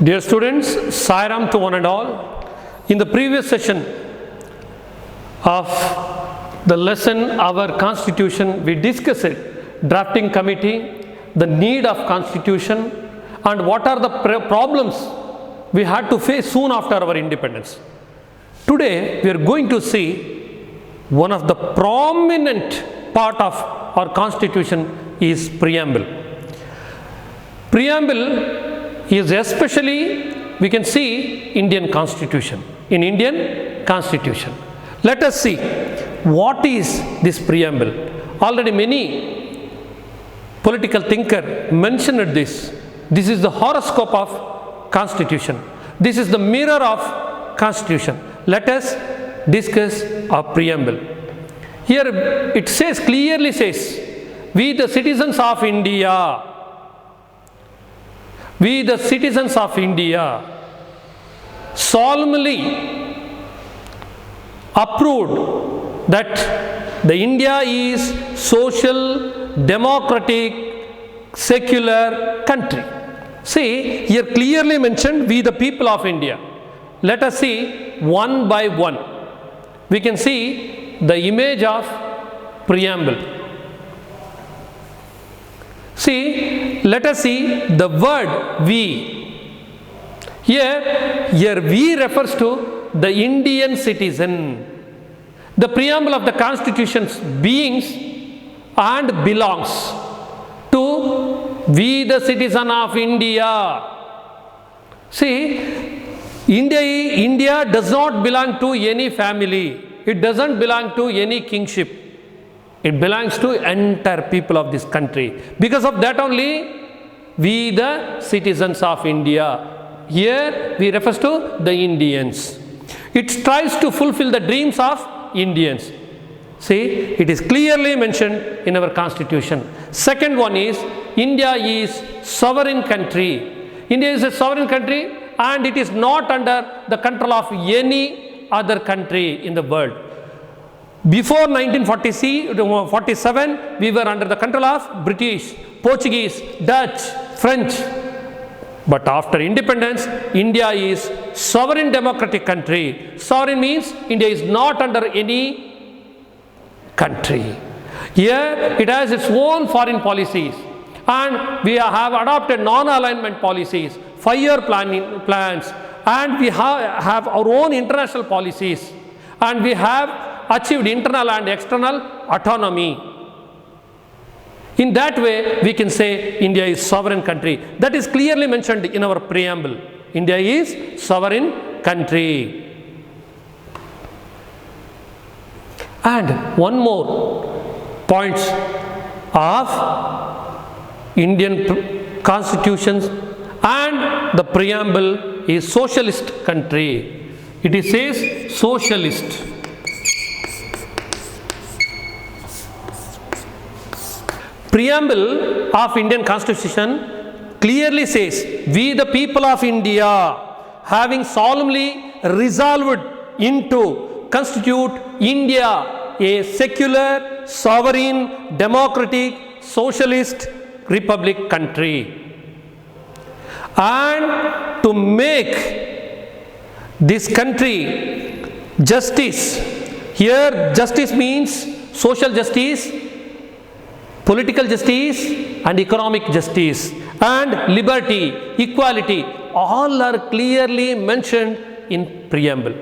Dear students, Sairam to one and all. In the previous session of the lesson Our Constitution, we discussed drafting committee, the need of constitution, and what are the problems we had to face soon after our independence. Today we are going to see one of the prominent part of our constitution is preamble. Preamble is especially, we can see Indian constitution. In Indian constitution, let us see what is this preamble. Already many political thinker mentioned this. This is the horoscope of constitution. This is the mirror of constitution. Let us discuss our preamble. Here it says, clearly says, we the citizens of India, we the citizens of India solemnly approved that the India is social, democratic, secular country. See, here clearly mentioned, we the people of India. Let us see one by one. We can see the image of preamble. See, let us see the word we. Here we refers to the Indian citizen. The preamble of the constitution's beings and belongs to we the citizen of India. See, India does not belong to any family. It doesn't belong to any kingship. It belongs to entire people of this country. Because of that only, we the citizens of India. Here we refers to the Indians. It tries to fulfill the dreams of Indians. See, it is clearly mentioned in our constitution. Second one is, India is sovereign country. India is a sovereign country and it is not under the control of any other country in the world. Before 1947, we were under the control of British, Portuguese, Dutch, French. But after independence, India is sovereign democratic country. Sovereign means India is not under any country. Here it has its own foreign policies. And we have adopted non-alignment policies, 5-year plans, and we have our own international policies. And we have achieved internal and external autonomy. In that way, we can say India is sovereign country. That is clearly mentioned in our preamble. India is sovereign country. And one more point of Indian constitutions and the preamble is socialist country. It says socialist. Preamble of Indian constitution clearly says, we the people of India having solemnly resolved into constitute India a secular, sovereign, democratic, socialist republic country, and to make this country justice. Here justice means social justice, political justice and economic justice, and liberty, equality, all are clearly mentioned in preamble.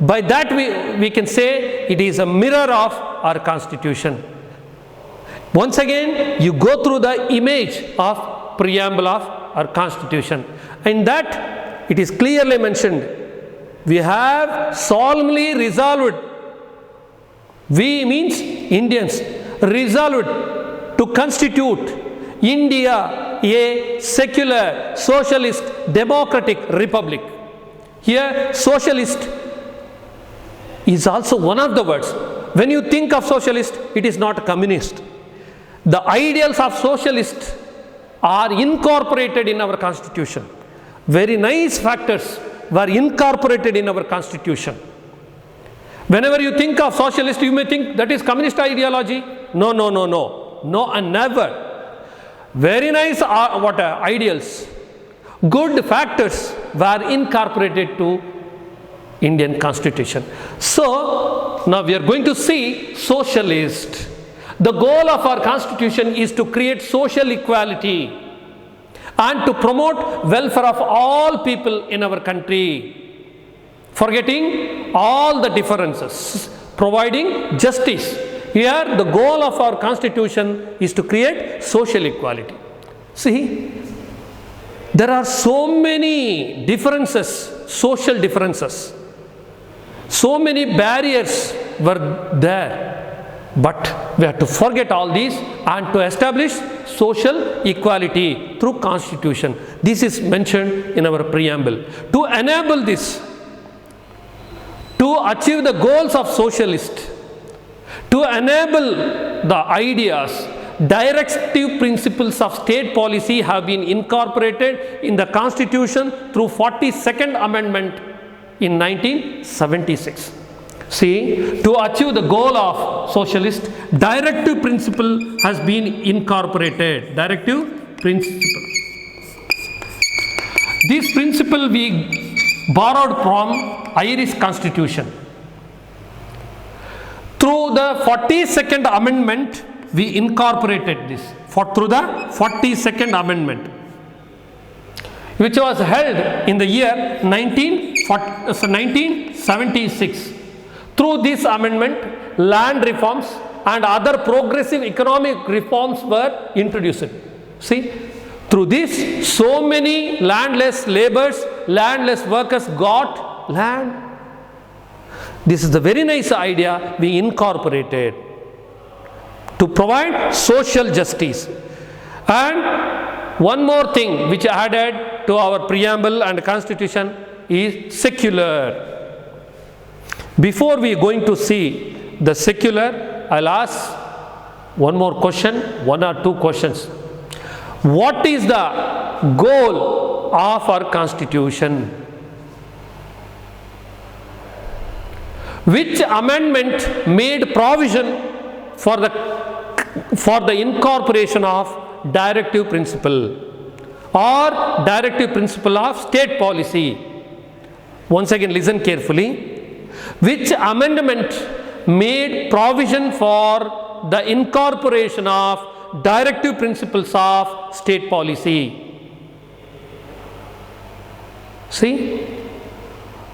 By that we can say it is a mirror of our constitution. Once again, you go through the image of preamble of our constitution. In that it is clearly mentioned, we have solemnly resolved, we means Indians, resolved to constitute India a secular, socialist, democratic republic. Here socialist is also one of the words. When you think of socialist, it is not communist. The ideals of socialist are incorporated in our constitution. Very nice factors were incorporated in our constitution. Whenever you think of socialist, you may think that is communist ideology. No, and never. Very nice ideals. good factors were incorporated to Indian Constitution. So, now we are going to see socialist. The goal of our Constitution is to create social equality and to promote welfare of all people in our country, forgetting all the differences, providing justice. Here, the goal of our Constitution is to create social equality. See, there are so many differences, social differences. So many barriers were there. But we have to forget all these and to establish social equality through Constitution. This is mentioned in our preamble. To enable this, to achieve the goals of socialist, to enable the ideas, directive principles of state policy have been incorporated in the Constitution through 42nd Amendment in 1976. See, to achieve the goal of socialist, directive principle has been incorporated. Directive principle. This principle we borrowed from Irish Constitution. Through the 42nd Amendment, we incorporated this. Through the 42nd Amendment, which was held in the year 1976. Through this amendment, land reforms and other progressive economic reforms were introduced. See, through this, so many landless laborers, landless workers got land. This is the very nice idea we incorporated to provide social justice. And one more thing which added to our preamble and constitution is secular. Before we are going to see the secular, I'll ask one more question, one or two questions. What is the goal of our Constitution? Which amendment made provision for the incorporation of directive principle or directive principle of state policy? Once again, listen carefully. Which amendment made provision for the incorporation of directive principles of state policy? See,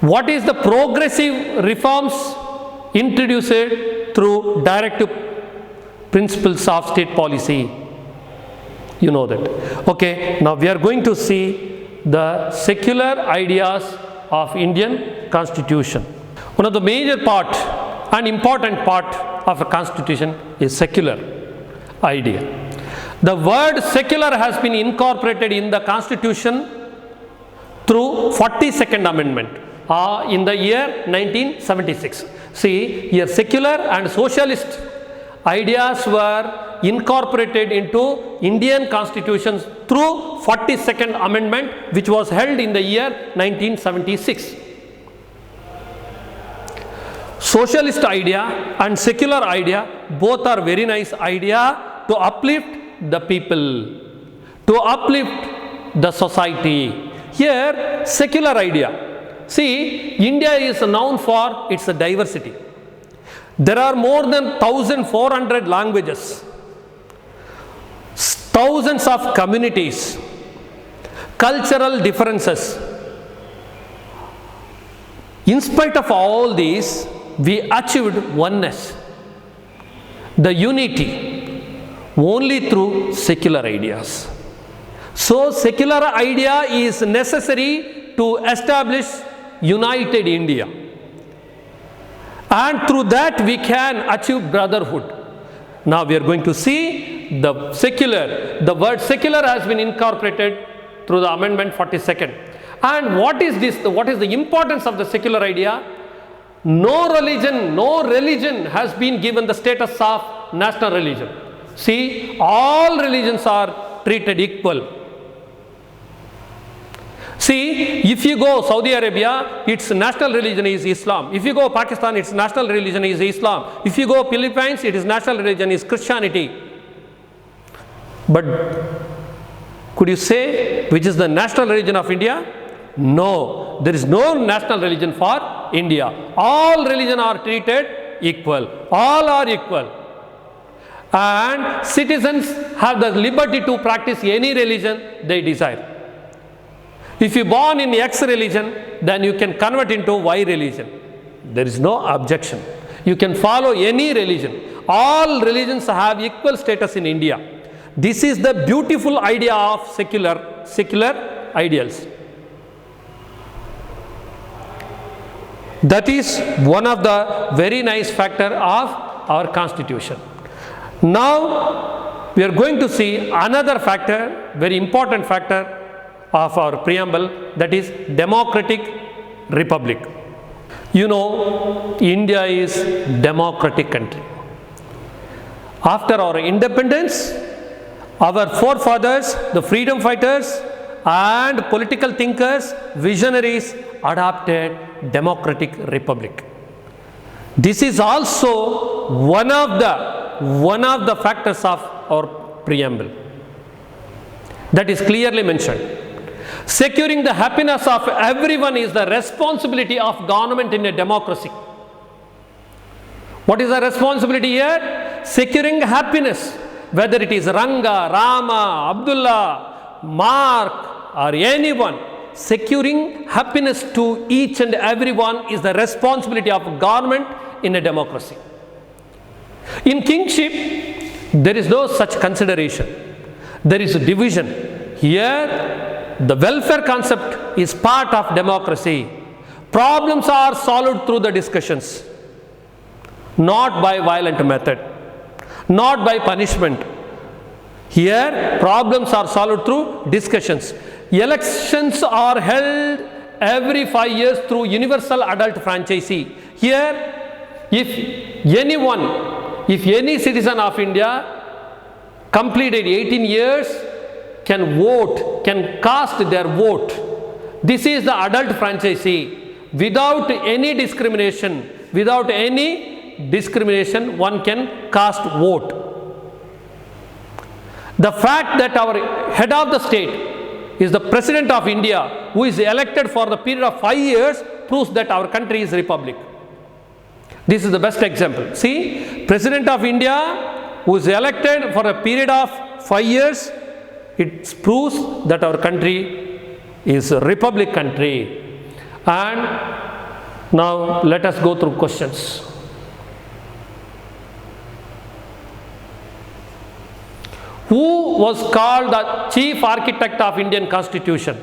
what is the progressive reforms introduced through directive principles of state policy? You know that. Okay, now we are going to see the secular ideas of Indian Constitution. One of the major part and important part of a Constitution is secular idea. The word secular has been incorporated in the Constitution through 42nd Amendment in the year 1976. See, here secular and socialist ideas were incorporated into Indian Constitution through 42nd Amendment, which was held in the year 1976. Socialist idea and secular idea, both are very nice idea to uplift the people, to uplift the society. Here, secular idea. See, India is known for its diversity. There are more than 1,400 languages, thousands of communities, cultural differences. In spite of all these, we achieved oneness, the unity, only through secular ideas. So, secular idea is necessary to establish united India. And through that we can achieve brotherhood. Now we are going to see the secular. The word secular has been incorporated through the Amendment 42nd. And what is this? What is the importance of the secular idea? No religion has been given the status of national religion. See, all religions are treated equal. See, if you go Saudi Arabia, its national religion is Islam. If you go Pakistan, its national religion is Islam. If you go Philippines, its national religion is Christianity. But Could you say which is the national religion of India? No, there is no national religion for India. All religions are treated equal. All are equal. And citizens have the liberty to practice any religion they desire. If you are born in X religion, then you can convert into Y religion. There is no objection. You can follow any religion. All religions have equal status in India. This is the beautiful idea of secular ideals. That is one of the very nice factor of our constitution. Now we are going to see another factor, very important factor of our preamble, that is democratic republic. You know, India is democratic country. After our independence, our forefathers, the freedom fighters and political thinkers, visionaries adopted democratic republic. This is also one of the factors of our preamble. That is clearly mentioned. Securing the happiness of everyone is the responsibility of government in a democracy. What is the responsibility here? Securing happiness, whether it is Ranga, Rama, Abdullah, Mark or anyone. Securing happiness to each and everyone is the responsibility of government in a democracy. In kingship, there is no such consideration. There is a division. Here, the welfare concept is part of democracy. Problems are solved through the discussions, not by violent method, not by punishment. Here, problems are solved through discussions. Elections are held every 5 years through universal adult franchisee. Here, if any citizen of India completed 18 years can vote, can cast their vote. This is the adult franchisee. Without any discrimination, one can cast vote. The fact that our head of the state is the President of India, who is elected for the period of 5 years, proves that our country is republic. This is the best example. See, President of India who is elected for a period of 5 years, it proves that our country is a republic country. And now let us go through questions. Who was called the chief architect of Indian Constitution?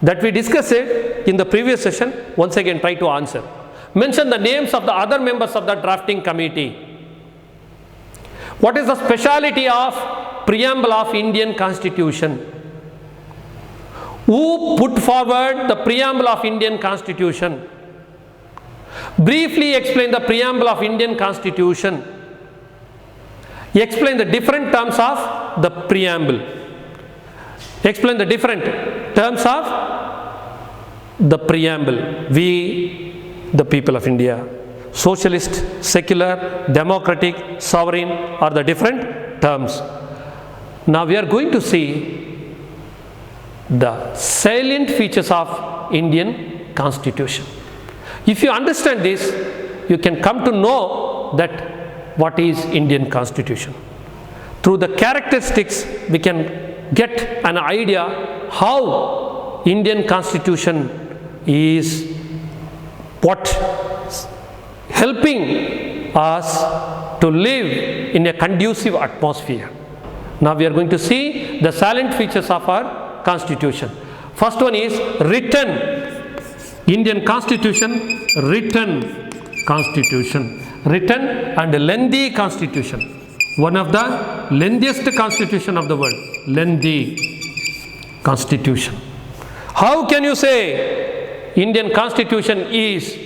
That we discussed it in the previous session. Once again, try to answer. Mention the names of the other members of the drafting committee. What is the speciality of preamble of Indian Constitution? Who put forward the preamble of Indian Constitution? Briefly explain the preamble of Indian Constitution. Explain the different terms of the preamble. Explain the different terms of the preamble. We, the people of India, socialist, secular, democratic, sovereign are the different terms. Now we are going to see the salient features of Indian Constitution. If you understand this, you can come to know that what is Indian Constitution. Through the characteristics, we can get an idea how Indian Constitution is helping us to live in a conducive atmosphere. Now we are going to see the salient features of our Constitution. First one is written. Indian Constitution, written Constitution. Written and lengthy Constitution. One of the lengthiest Constitution of the world. Lengthy Constitution. How can you say Indian Constitution is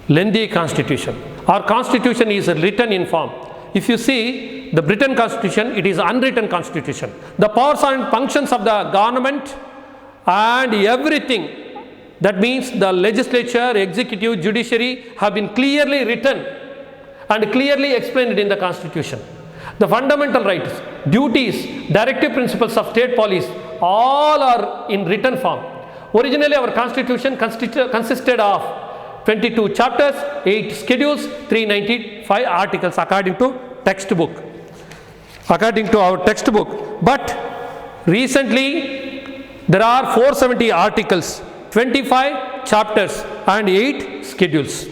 lengthy Constitution? Our Constitution is written in form. If you see the Britain Constitution, it is unwritten Constitution. The powers and functions of the government and everything, that means the legislature, executive, judiciary have been clearly written and clearly explained in the Constitution. The fundamental rights, duties, directive principles of state policy, all are in written form. Originally our constitution consisted of 22 chapters, 8 schedules, 395 articles according to textbook. According to our textbook. But recently there are 470 articles, 25 chapters and 8 schedules.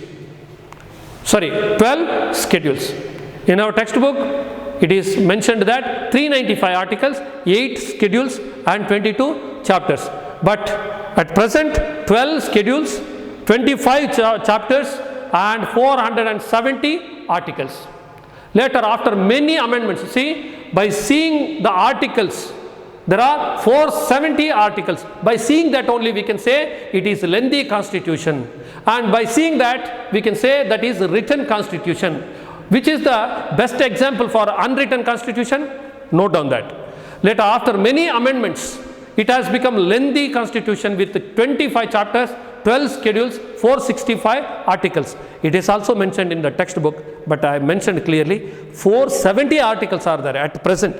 Sorry, 12 schedules. In our textbook it is mentioned that 395 articles, 8 schedules and 22 chapters. But at present 12 schedules, 25 chapters and 470 articles. Later, after many amendments, see, by seeing the articles, there are 470 articles. By seeing that only we can say it is lengthy constitution. And by seeing that we can say that is written constitution. Which is the best example for unwritten constitution? Note down that. Later, after many amendments, it has become lengthy constitution with 25 chapters, 12 schedules, 465 articles. It is also mentioned in the textbook, but I mentioned clearly 470 articles are there at present.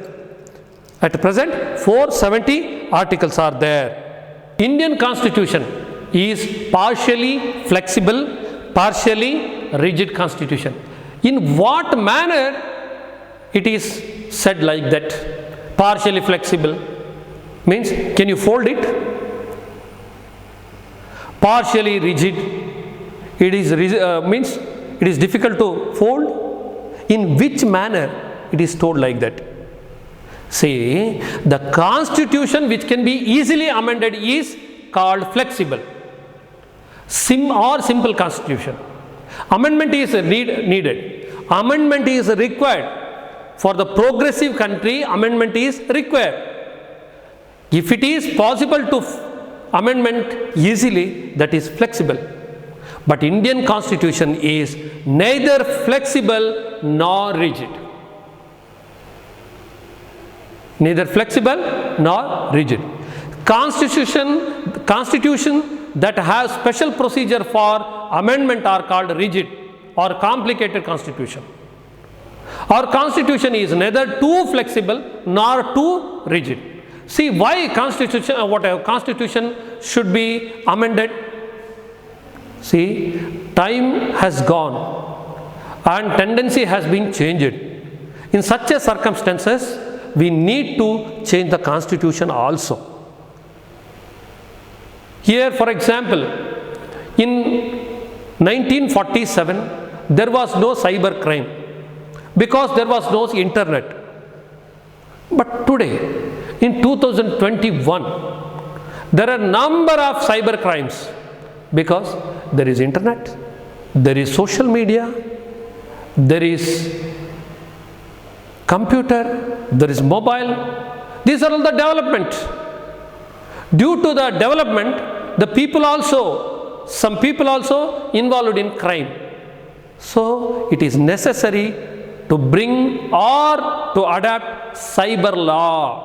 At present 470 articles are there. Indian constitution is partially flexible, partially rigid constitution. In what manner it is said like that? Partially flexible means, can you fold it? Partially rigid, it is means it is difficult to fold. In which manner it is told like that? See, the constitution which can be easily amended is called flexible or simple constitution. Amendment is needed. Amendment is required. For the progressive country, amendment is required. If it is possible to amendment easily, that is flexible. But Indian constitution is neither flexible nor rigid. Neither flexible nor rigid. Constitution that has special procedure for amendment are called rigid or complicated constitution. Our constitution is neither too flexible nor too rigid. See why constitution should be amended. See, time has gone and tendency has been changed. In such a circumstances, we need to change the constitution also. Here, for example, in 1947, there was no cyber crime because there was no internet. But today, in 2021, there are number of cyber crimes because there is internet, there is social media, there is computer, there is mobile. These are all the development. Due to the development, some people also involved in crime. So it is necessary to bring or to adapt cyber law.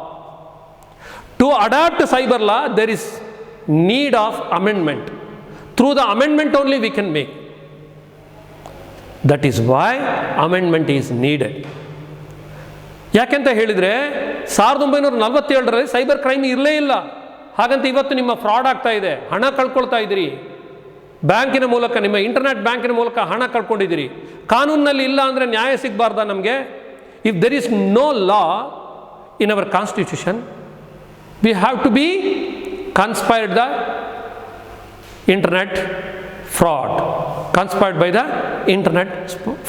To adapt cyber law, there is need of amendment. Through the amendment only we can make. That is why amendment is needed. ಯಾಕೆಂತ ಹೇಳಿದರೆ 1947ರಲ್ಲಿ cyber crime ಇರಲೇ ಇಲ್ಲ. ಹಾಗಂತ ಇವತ್ತು ನಿಮ್ಮ fraud ಆಗ್ತಾ ಇದೆ, ಹಣ ಕಳ್ಕೊಳ್ತಾ ಇದ್ದೀರಿ, ಬ್ಯಾಂಕಿನ ಮೂಲಕ ನಿಮ್ಮ ಇಂಟರ್ನೆಟ್ ಬ್ಯಾಂಕಿನ ಮೂಲಕ ಹಣ ಕಳ್ಕೊಂಡಿದ್ದೀರಿ. ಕಾನೂನಿನಲ್ಲಿ ಇಲ್ಲ ಅಂದರೆ ನ್ಯಾಯ ಸಿಗಬಾರ್ದಾ ನಮಗೆ? If there is no law in our constitution, we have to be conspired the internet fraud, conspired by the internet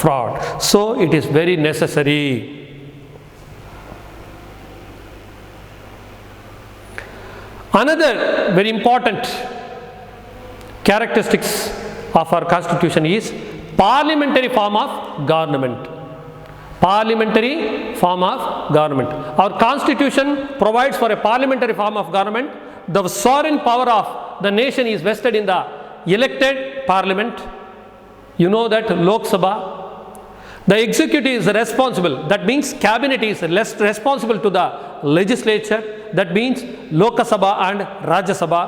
fraud. So it is very necessary. Another very important characteristics of our constitution is parliamentary form of government. Parliamentary form of government. Our constitution provides for a parliamentary form of government. The sovereign power of the nation is vested in the elected parliament. You know that Lok Sabha. The executive is responsible. That means cabinet is less responsible to the legislature. That means Lok Sabha and Rajya Sabha.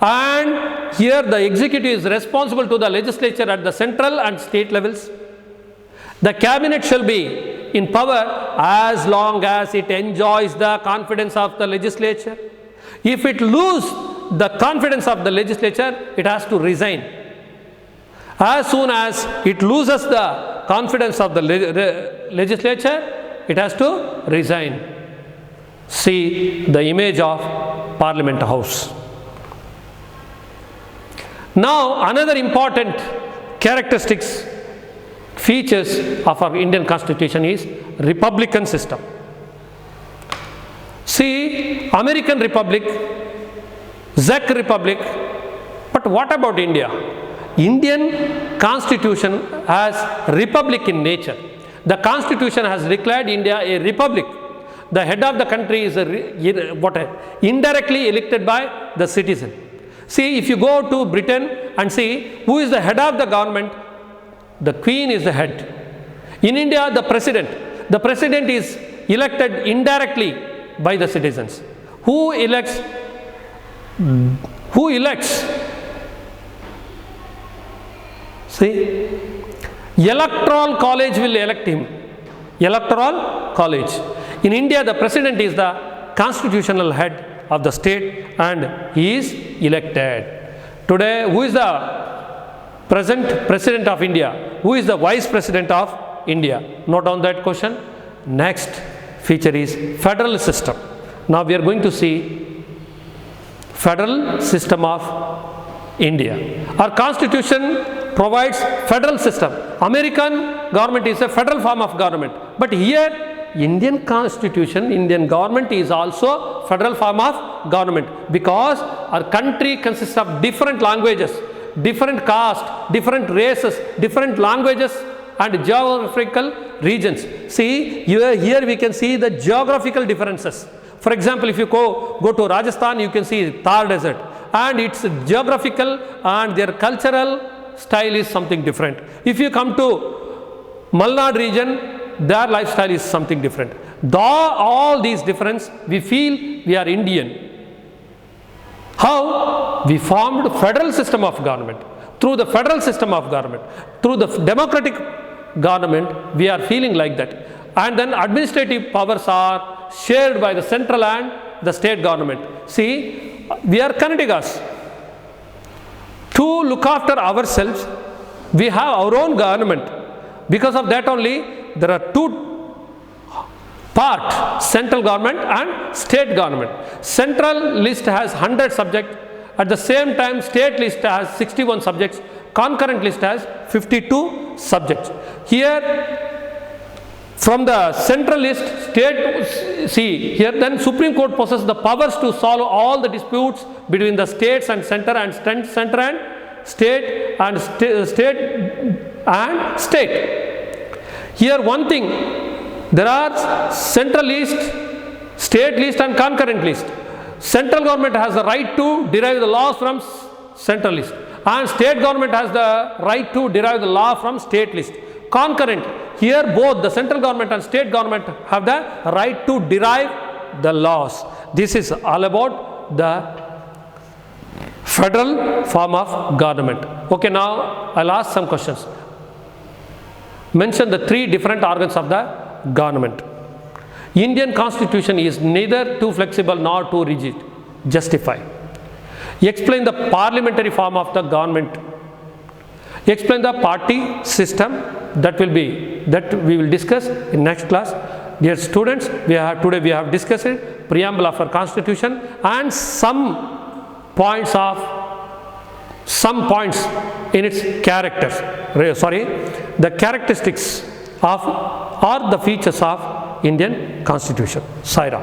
And here the executive is responsible to the legislature at the central and state levels. The cabinet shall be in power as long as it enjoys the confidence of the legislature. If it loses the confidence of the legislature, it has to resign. As soon as it loses the confidence of the legislature, it has to resign. See the image of Parliament House. Now, another important characteristics, features of our Indian Constitution is republican system. See, American Republic, Czech Republic, but what about India? Indian Constitution has republic in nature. The Constitution has declared India a republic. The head of the country is indirectly elected by the citizen. See, if you go to Britain and see who is the head of the government, the Queen is the head. In India, the President. The President is elected indirectly by the citizens. Who elects? Who elects? See, Electoral College will elect him. Electoral College. In India, the President is the constitutional head of the state and he is elected. Today, who is the present President of India? Who is the Vice President of India? Note down that question. Next feature is federal system. Now we are going to see federal system of India. Our Constitution provides federal system. American government is a federal form of government. But here, Indian Constitution, Indian government is also federal form of government, because our country consists of different languages, different caste, different races, different languages and geographical regions. See, here we can see the geographical differences. For example, if you go to Rajasthan, you can see Thar Desert, and its geographical and their cultural style is something different. If you come to Malnad region, their lifestyle is something different. Though all these difference, we feel we are Indian. How? We formed federal system of government. Through the federal system of government, through the democratic government, we are feeling like that. And then administrative powers are shared by the central and the state government. See, we are Kannadigas. To look after ourselves, we have our own government. Because of that only, there are two parts, central government and state government. Central list has 100 subjects. At the same time, state list has 61 subjects. Concurrent list has 52 subjects. Here, from the central list, state, see, here then Supreme Court possesses the powers to solve all the disputes between the states and center and center and state and state. Here one thing, there are central list, state list and concurrent list. Central government has the right to derive the laws from central list, and state government has the right to derive the law from state list. Concurrent, here both the central government and state government have the right to derive the laws. This is all about the federal form of government. Okay, now I'll ask some questions. Mention the three different organs of the government. Indian Constitution is neither too flexible nor too rigid. Justify. Explain the parliamentary form of the government. Explain the party system. That we will discuss in next class. Dear students, today we have discussed preamble of our Constitution and some points in its characters. The characteristics of or the features of Indian Constitution. Sai Ram.